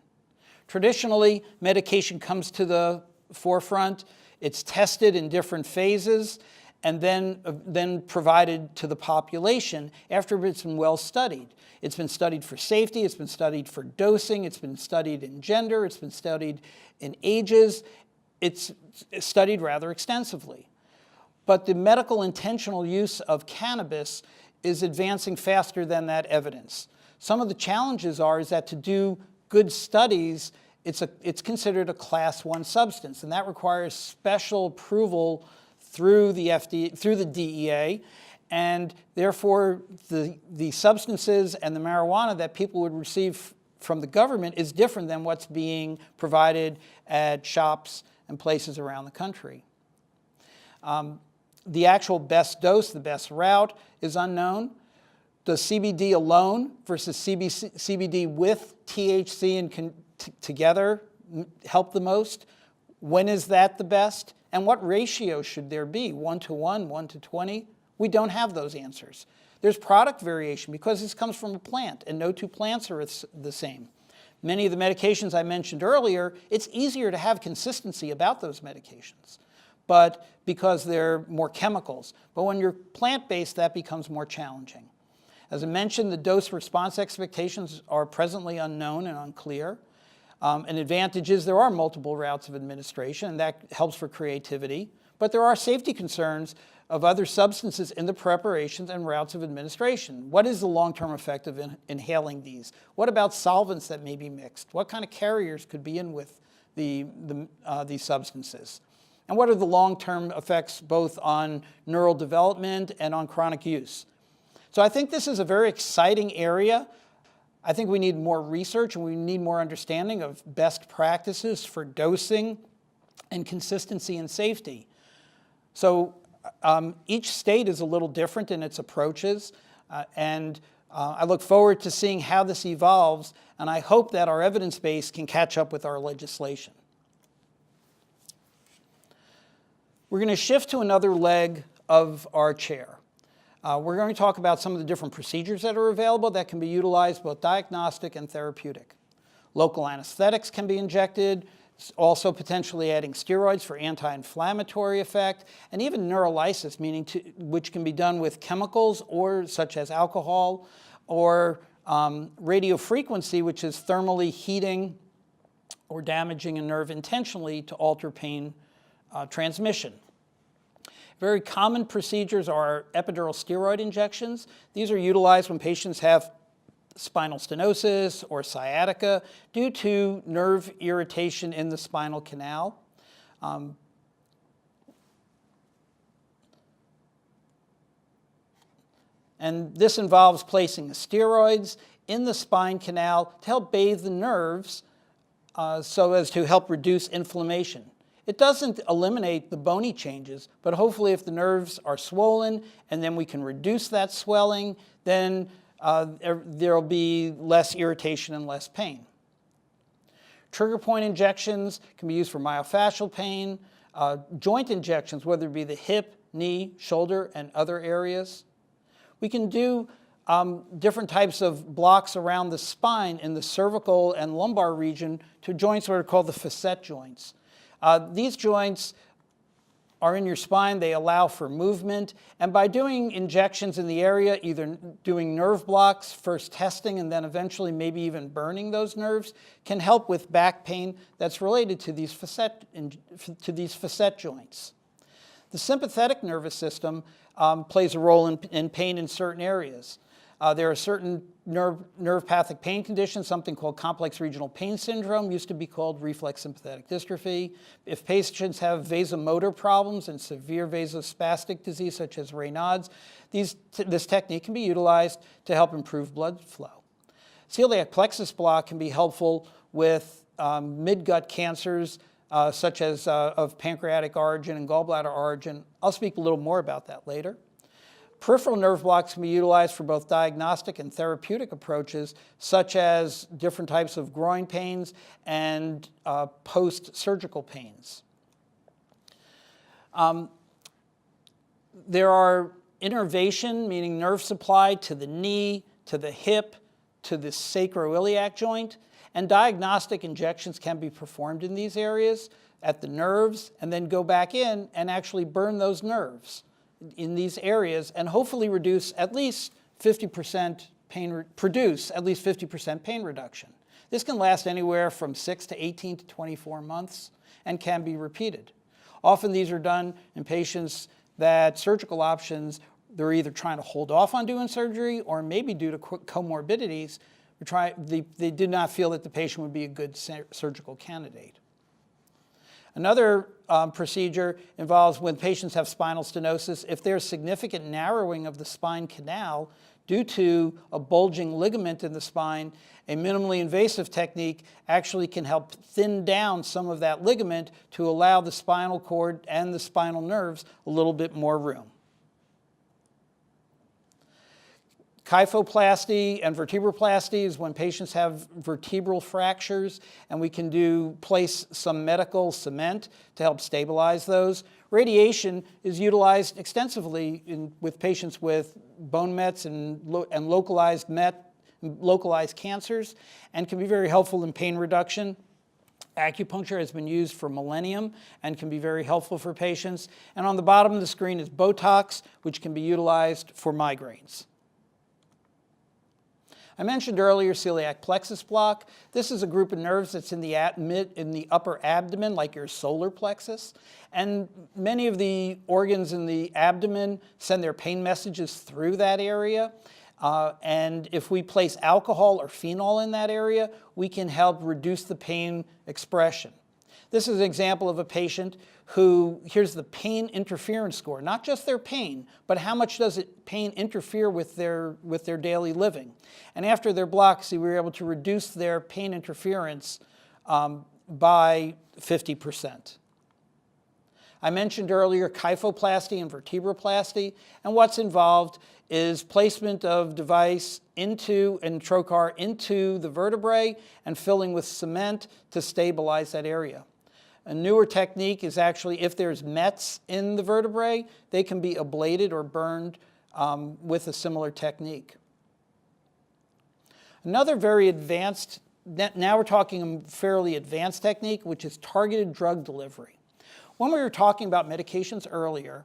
Traditionally, medication comes to the forefront, it's tested in different phases, and then provided to the population after it's been well studied. It's been studied for safety, it's been studied for dosing, it's been studied in gender, it's been studied in ages, it's studied rather extensively. But the medical intentional use of cannabis is advancing faster than that evidence. Some of the challenges is that to do good studies, it's considered a Class 1 substance, and that requires special approval through the FDA, through the DEA, and therefore the substances and the marijuana that people would receive from the government is different than what's being provided at shops and places around the country. The actual best dose, the best route is unknown. Does CBD alone versus CBD with THC and together help the most? When is that the best? And what ratio should there be? 1:1, 1:20? We don't have those answers. There's product variation because this comes from a plant, and no two plants are the same. Many of the medications I mentioned earlier, it's easier to have consistency about those medications, but because they're more chemicals. But when you're plant-based, that becomes more challenging. As I mentioned, the dose-response expectations are presently unknown and unclear. An advantage is there are multiple routes of administration, and that helps for creativity. But there are safety concerns of other substances in the preparations and routes of administration. What is the long-term effect of inhaling these? What about solvents that may be mixed? What kind of carriers could be in with these substances? And what are the long-term effects both on neural development and on chronic use? So I think this is a very exciting area. I think we need more research and we need more understanding of best practices for dosing and consistency and safety. So each state is a little different in its approaches, and I look forward to seeing how this evolves, and I hope that our evidence base can catch up with our legislation. We're going to shift to another leg of our chair. We're going to talk about some of the different procedures that are available that can be utilized both diagnostic and therapeutic. Local anesthetics can be injected, also potentially adding steroids for anti-inflammatory effect, and even neurolysis, which can be done with chemicals or such as alcohol, or radiofrequency, which is thermally heating or damaging a nerve intentionally to alter pain transmission. Very common procedures are epidural steroid injections. These are utilized when patients have spinal stenosis or sciatica due to nerve irritation in the spinal canal. And this involves placing the steroids in the spine canal to help bathe the nerves so as to help reduce inflammation. It doesn't eliminate the bony changes, but hopefully if the nerves are swollen and then we can reduce that swelling, then there will be less irritation and less pain. Trigger point injections can be used for myofascial pain, joint injections, whether it be the hip, knee, shoulder, and other areas. We can do different types of blocks around the spine in the cervical and lumbar region to joints that are called the facet joints. These joints are in your spine, they allow for movement, and by doing injections in the area, either doing nerve blocks, first testing, and then eventually maybe even burning those nerves, can help with back pain that's related to these facet joints. The sympathetic nervous system plays a role in pain in certain areas. There are certain neuropathic pain conditions, something called complex regional pain syndrome, used to be called reflex sympathetic dystrophy. If patients have vasomotor problems and severe vasospastic disease such as Raynaud's, this technique can be utilized to help improve blood flow. Celiac plexus block can be helpful with midgut cancers such as of pancreatic origin and gallbladder origin. I'll speak a little more about that later. Peripheral nerve blocks can be utilized for both diagnostic and therapeutic approaches, such as different types of groin pains and post-surgical pains. There are innervation, meaning nerve supply to the knee, to the hip, to the sacroiliac joint, and diagnostic injections can be performed in these areas at the nerves and then go back in and actually burn those nerves in these areas and hopefully reduce at least 50% produce at least 50% pain reduction. This can last anywhere from 6 to 18 to 24 months and can be repeated. Often these are done in patients that surgical options, they're either trying to hold off on doing surgery or maybe due to comorbidities, they did not feel that the patient would be a good surgical candidate. Another procedure involves when patients have spinal stenosis. If there's significant narrowing of the spine canal due to a bulging ligament in the spine, a minimally invasive technique actually can help thin down some of that ligament to allow the spinal cord and the spinal nerves a little bit more room. Kyphoplasty and vertebroplasty is when patients have vertebral fractures, and we can place some medical cement to help stabilize those. Radiation is utilized extensively with patients with bone mets and localized cancers, and can be very helpful in pain reduction. Acupuncture has been used for millennium and can be very helpful for patients. And on the bottom of the screen is Botox, which can be utilized for migraines. I mentioned earlier celiac plexus block. This is a group of nerves that's in the upper abdomen, like your solar plexus. And many of the organs in the abdomen send their pain messages through that area. And if we place alcohol or phenol in that area, we can help reduce the pain expression. This is an example of a patient who, here's the pain interference score, not just their pain, but how much does pain interfere with their daily living. And after their block, see, we were able to reduce their pain interference by 50%. I mentioned earlier kyphoplasty and vertebroplasty, and what's involved is placement of device and trocar into the vertebrae and filling with cement to stabilize that area. A newer technique is actually, if there's mets in the vertebrae, they can be ablated or burned with a similar technique. Another very advanced, now we're talking a fairly advanced technique, which is targeted drug delivery. When we were talking about medications earlier,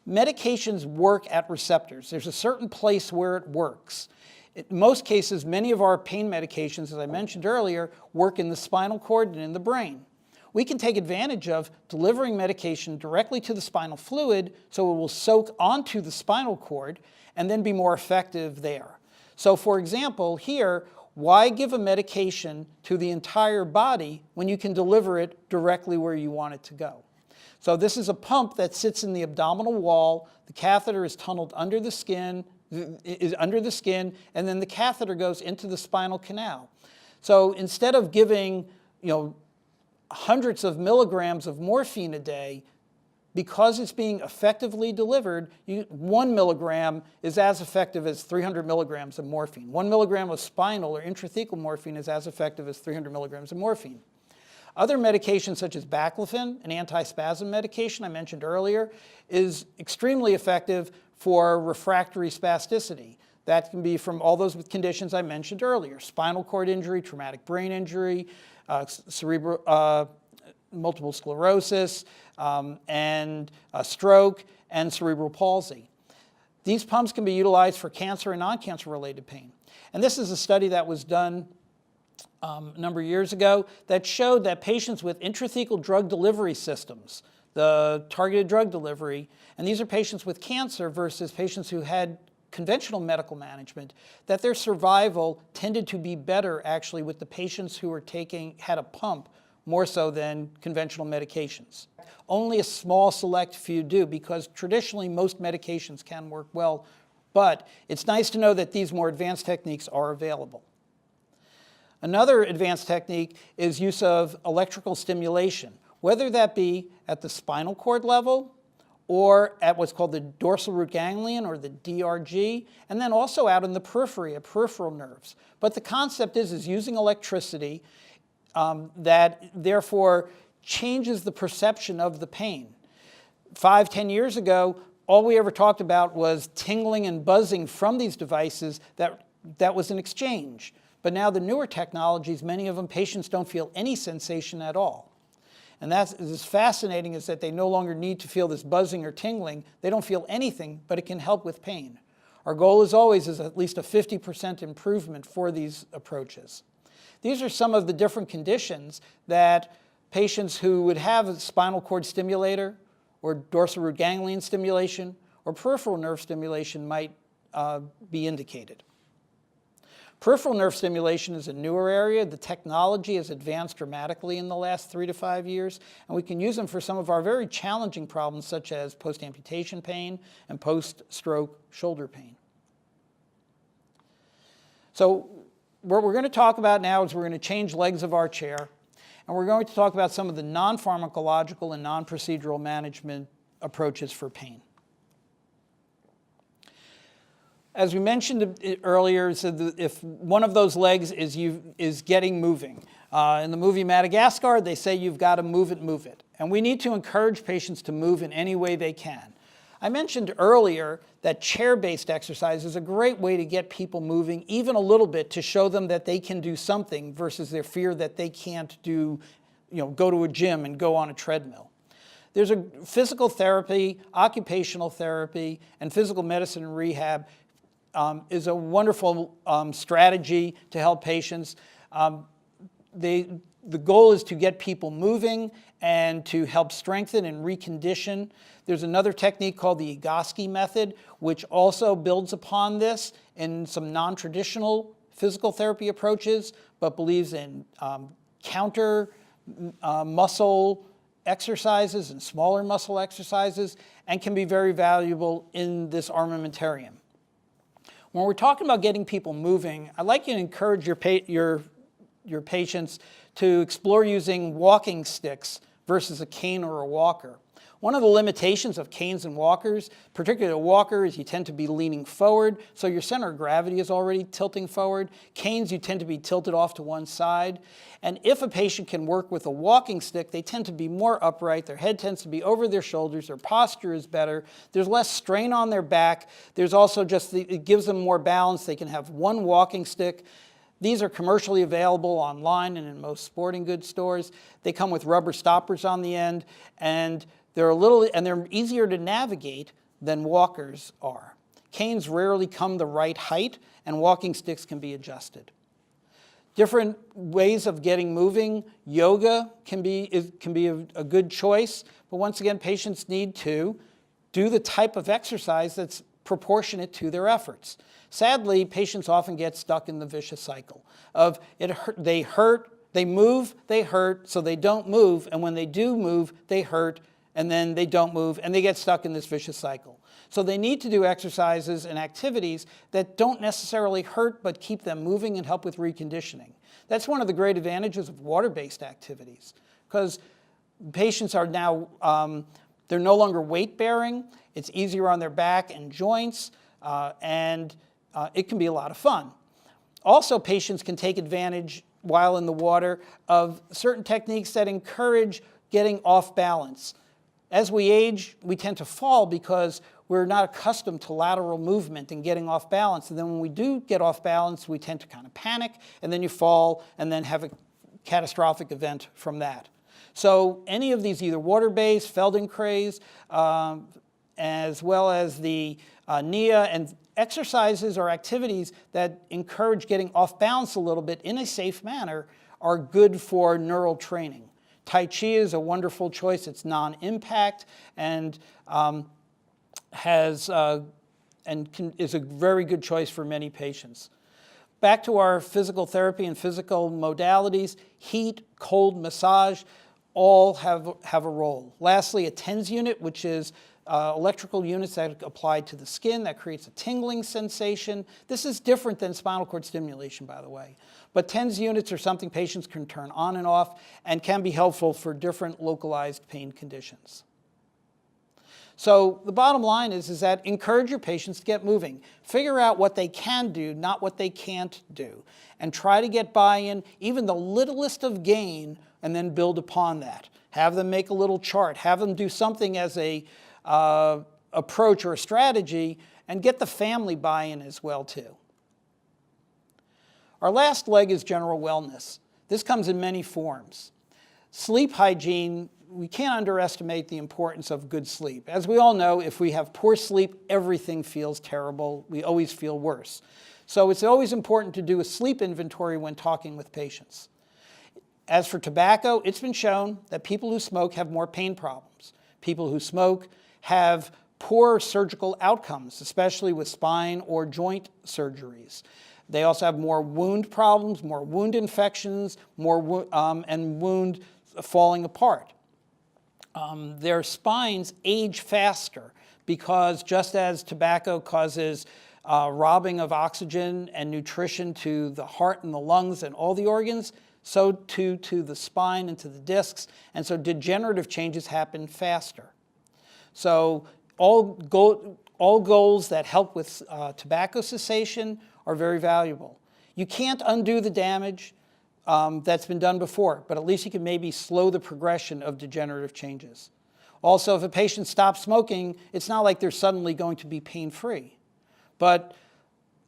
medications work at receptors. There's a certain place where it works. In most cases, many of our pain medications, as I mentioned earlier, work in the spinal cord and in the brain. We can take advantage of delivering medication directly to the spinal fluid so it will soak onto the spinal cord and then be more effective there. So for example, here, why give a medication to the entire body when you can deliver it directly where you want it to go? So this is a pump that sits in the abdominal wall. The catheter is tunneled under the skin, and then the catheter goes into the spinal canal. So instead of giving, hundreds of milligrams of morphine a day, because it's being effectively delivered, 1 milligram is as effective as 300 milligrams of morphine. 1 milligram of spinal or intrathecal morphine is as effective as 300 milligrams of morphine. Other medications such as baclofen, an antispasm medication I mentioned earlier, is extremely effective for refractory spasticity. That can be from all those conditions I mentioned earlier: spinal cord injury, traumatic brain injury, multiple sclerosis, and stroke, and cerebral palsy. These pumps can be utilized for cancer and non-cancer related pain. And this is a study that was done a number of years ago that showed that patients with intrathecal drug delivery systems, the targeted drug delivery, and these are patients with cancer versus patients who had conventional medical management, that their survival tended to be better actually with the patients who were had a pump more so than conventional medications. Only a small select few do, because traditionally most medications can work well, but it's nice to know that these more advanced techniques are available. Another advanced technique is use of electrical stimulation, whether that be at the spinal cord level or at what's called the dorsal root ganglion, or the DRG, and then also out in the periphery at peripheral nerves. But the concept is using electricity that therefore changes the perception of the pain. 5-10 years ago, all we ever talked about was tingling and buzzing from these devices that was an exchange. But now the newer technologies, many of them, patients don't feel any sensation at all. And that's as fascinating is that they no longer need to feel this buzzing or tingling. They don't feel anything, but it can help with pain. Our goal is always at least a 50% improvement for these approaches. These are some of the different conditions that patients who would have a spinal cord stimulator or dorsal root ganglion stimulation or peripheral nerve stimulation might be indicated. Peripheral nerve stimulation is a newer area. The technology has advanced dramatically in the last 3 to 5 years, and we can use them for some of our very challenging problems, such as post-amputation pain and post-stroke shoulder pain. So what we're going to talk about now is we're going to change legs of our chair, and we're going to talk about some of the non-pharmacological and non-procedural management approaches for pain. As we mentioned earlier, so if one of those legs is getting moving. In the movie Madagascar, they say you've got to move it. And we need to encourage patients to move in any way they can. I mentioned earlier that chair-based exercise is a great way to get people moving, even a little bit, to show them that they can do something versus their fear that they can't go to a gym and go on a treadmill. There's a physical therapy, occupational therapy, and physical medicine and rehab is a wonderful strategy to help patients. The goal is to get people moving and to help strengthen and recondition. There's another technique called the Vygotsky method, which also builds upon this in some non-traditional physical therapy approaches, but believes in counter muscle exercises and smaller muscle exercises, and can be very valuable in this armamentarium. When we're talking about getting people moving, I'd like you to encourage your patients to explore using walking sticks versus a cane or a walker. One of the limitations of canes and walkers, particularly a walker, is you tend to be leaning forward, so your center of gravity is already tilting forward. Canes, you tend to be tilted off to one side. And if a patient can work with a walking stick, they tend to be more upright, their head tends to be over their shoulders, their posture is better, there's less strain on their back, there's also it gives them more balance. They can have one walking stick. These are commercially available online and in most sporting goods stores. They come with rubber stoppers on the end, and they're easier to navigate than walkers are. Canes rarely come the right height, and walking sticks can be adjusted. Different ways of getting moving. Yoga can be a good choice, but once again, patients need to do the type of exercise that's proportionate to their efforts. Sadly, patients often get stuck in the vicious cycle of they move, they hurt, so they don't move, and when they do move, they hurt, and then they don't move, and they get stuck in this vicious cycle. So they need to do exercises and activities that don't necessarily hurt, but keep them moving and help with reconditioning. That's one of the great advantages of water-based activities, because patients are now, they're no longer weight-bearing, it's easier on their back and joints, and it can be a lot of fun. Also, patients can take advantage while in the water of certain techniques that encourage getting off balance. As we age, we tend to fall because we're not accustomed to lateral movement and getting off balance. And then when we do get off balance, we tend to kind of panic, and then you fall and then have a catastrophic event from that. So any of these, either water-based, Feldenkrais, as well as the NIA, and exercises or activities that encourage getting off balance a little bit in a safe manner are good for neural training. Tai Chi is a wonderful choice. It's non-impact and has is a very good choice for many patients. Back to our physical therapy and physical modalities, heat, cold, massage, all have a role. Lastly, a TENS unit, which is electrical units that apply to the skin that creates a tingling sensation. This is different than spinal cord stimulation, by the way. But TENS units are something patients can turn on and off and can be helpful for different localized pain conditions. So the bottom line is that encourage your patients to get moving. Figure out what they can do, not what they can't do. And try to get buy-in, even the littlest of gain, and then build upon that. Have them make a little chart. Have them do something as a approach or a strategy, and get the family buy-in as well too. Our last leg is general wellness. This comes in many forms. Sleep hygiene, we can't underestimate the importance of good sleep. As we all know, if we have poor sleep, everything feels terrible. We always feel worse. So it's always important to do a sleep inventory when talking with patients. As for tobacco, it's been shown that people who smoke have more pain problems. People who smoke have poor surgical outcomes, especially with spine or joint surgeries. They also have more wound problems, more wound infections, and wound falling apart. Their spines age faster because just as tobacco causes robbing of oxygen and nutrition to the heart and the lungs and all the organs, so too to the spine and to the discs, and so degenerative changes happen faster. So all goals that help with tobacco cessation are very valuable. You can't undo the damage that's been done before, but at least you can maybe slow the progression of degenerative changes. Also, if a patient stops smoking, it's not like they're suddenly going to be pain-free. But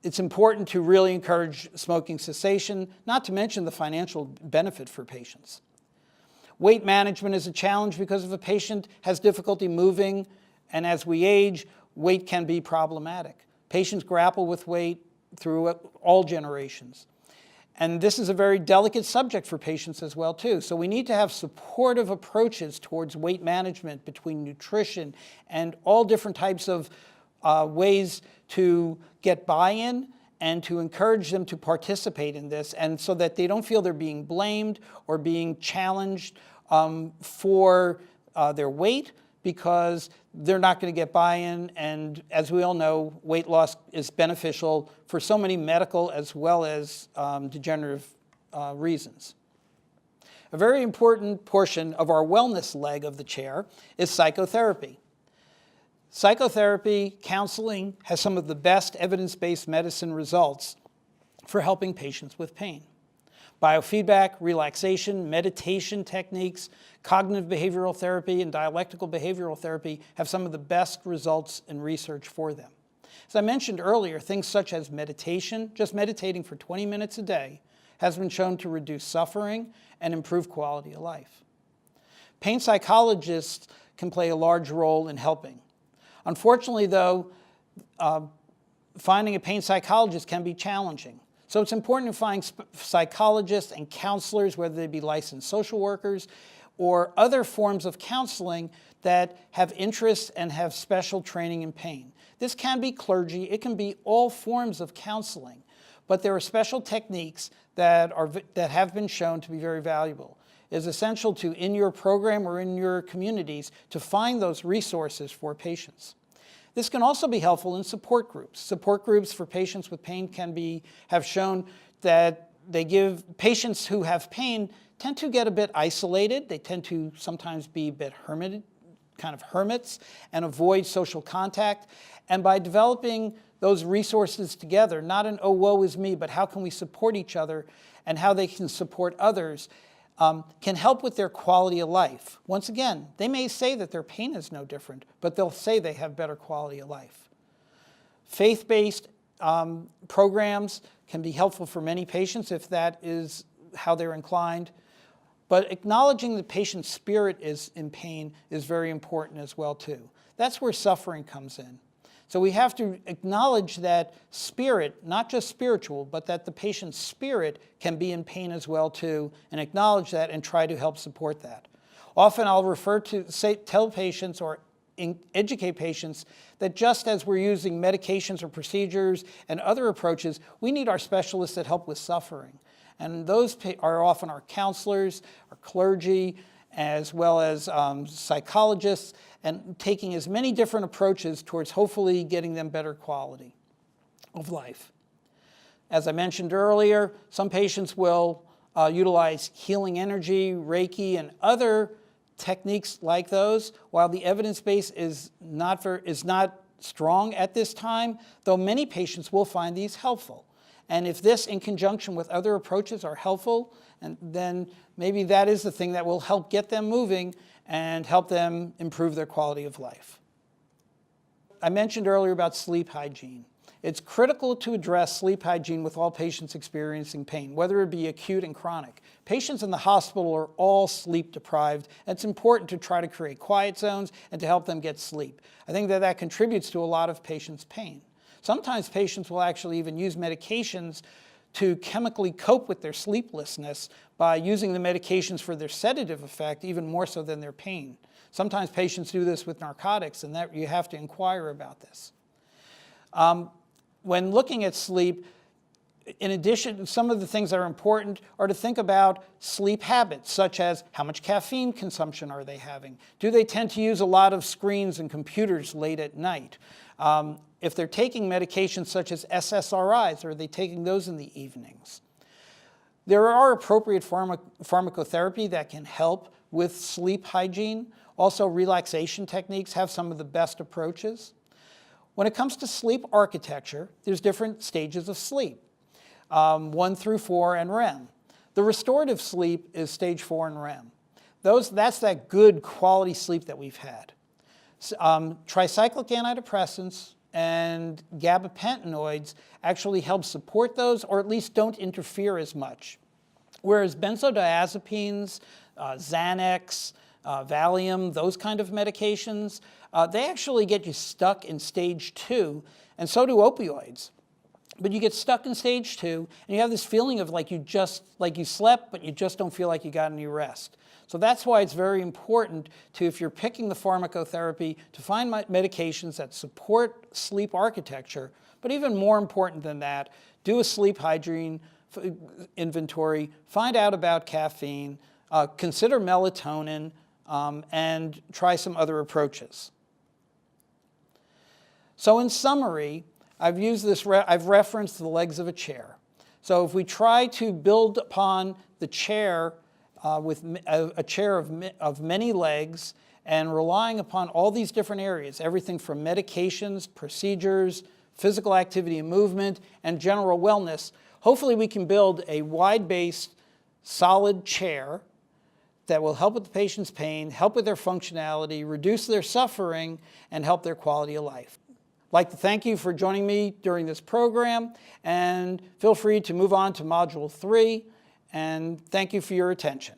it's important to really encourage smoking cessation, not to mention the financial benefit for patients. Weight management is a challenge because if a patient has difficulty moving, and as we age, weight can be problematic. Patients grapple with weight through all generations. And this is a very delicate subject for patients as well too. So we need to have supportive approaches towards weight management between nutrition and all different types of ways to get buy-in and to encourage them to participate in this, and so that they don't feel they're being blamed or being challenged for their weight, because they're not going to get buy-in. And as we all know, weight loss is beneficial for so many medical as well as degenerative reasons. A very important portion of our wellness leg of the chair is psychotherapy. Psychotherapy counseling has some of the best evidence-based medicine results for helping patients with pain. Biofeedback, relaxation, meditation techniques, cognitive behavioral therapy, and dialectical behavioral therapy have some of the best results in research for them. As I mentioned earlier, things such as meditation, just meditating for 20 minutes a day, has been shown to reduce suffering and improve quality of life. Pain psychologists can play a large role in helping. Unfortunately, though, finding a pain psychologist can be challenging. So it's important to find psychologists and counselors, whether they be licensed social workers or other forms of counseling that have interests and have special training in pain. This can be clergy, it can be all forms of counseling, but there are special techniques that have been shown to be very valuable. It is essential to, in your program or in your communities, to find those resources for patients. This can also be helpful in support groups. Support groups for patients with pain have shown that they give patients who have pain tend to get a bit isolated. They tend to sometimes be a bit hermits and avoid social contact. And by developing those resources together, not an, oh, woe is me, but how can we support each other and how they can support others, can help with their quality of life. Once again, they may say that their pain is no different, but they'll say they have better quality of life. Faith-based programs can be helpful for many patients if that is how they're inclined. But acknowledging the patient's spirit is in pain is very important as well too. That's where suffering comes in. So we have to acknowledge that spirit, not just spiritual, but that the patient's spirit can be in pain as well too, and acknowledge that and try to help support that. Often I'll tell patients or educate patients that just as we're using medications or procedures and other approaches, we need our specialists that help with suffering. And those are often our counselors, our clergy, as well as psychologists, and taking as many different approaches towards hopefully getting them better quality of life. As I mentioned earlier, some patients will utilize healing energy, Reiki, and other techniques like those. While the evidence base is not strong at this time, though many patients will find these helpful. And if this, in conjunction with other approaches, are helpful, and then maybe that is the thing that will help get them moving and help them improve their quality of life. I mentioned earlier about sleep hygiene. It's critical to address sleep hygiene with all patients experiencing pain, whether it be acute and chronic. Patients in the hospital are all sleep deprived, and it's important to try to create quiet zones and to help them get sleep. I think that contributes to a lot of patients' pain. Sometimes patients will actually even use medications to chemically cope with their sleeplessness by using the medications for their sedative effect, even more so than their pain. Sometimes patients do this with narcotics, and that you have to inquire about this. When looking at sleep, in addition, some of the things that are important are to think about sleep habits, such as how much caffeine consumption are they having? Do they tend to use a lot of screens and computers late at night? If they're taking medications such as SSRIs, are they taking those in the evenings? There are appropriate pharmacotherapy that can help with sleep hygiene. Also, relaxation techniques have some of the best approaches. When it comes to sleep architecture, there's different stages of sleep, 1 through 4 and REM. The restorative sleep is stage 4 and REM. That's that good quality sleep that we've had. Tricyclic antidepressants and gabapentinoids actually help support those, or at least don't interfere as much. Whereas benzodiazepines, Xanax, Valium, those kind of medications, they actually get you stuck in stage 2, and so do opioids. But you get stuck in stage 2, and you have this feeling of like you slept, but you just don't feel like you got any rest. So that's why it's very important to, if you're picking the pharmacotherapy, to find medications that support sleep architecture, but even more important than that, do a sleep hygiene inventory, find out about caffeine, consider melatonin, and try some other approaches. So in summary, I've referenced the legs of a chair. So if we try to build upon the chair with a chair of many legs and relying upon all these different areas, everything from medications, procedures, physical activity and movement, and general wellness, hopefully we can build a wide-based, solid chair that will help with the patient's pain, help with their functionality, reduce their suffering, and help their quality of life. I'd like to thank you for joining me during this program, and feel free to move on to Module 3, and thank you for your attention.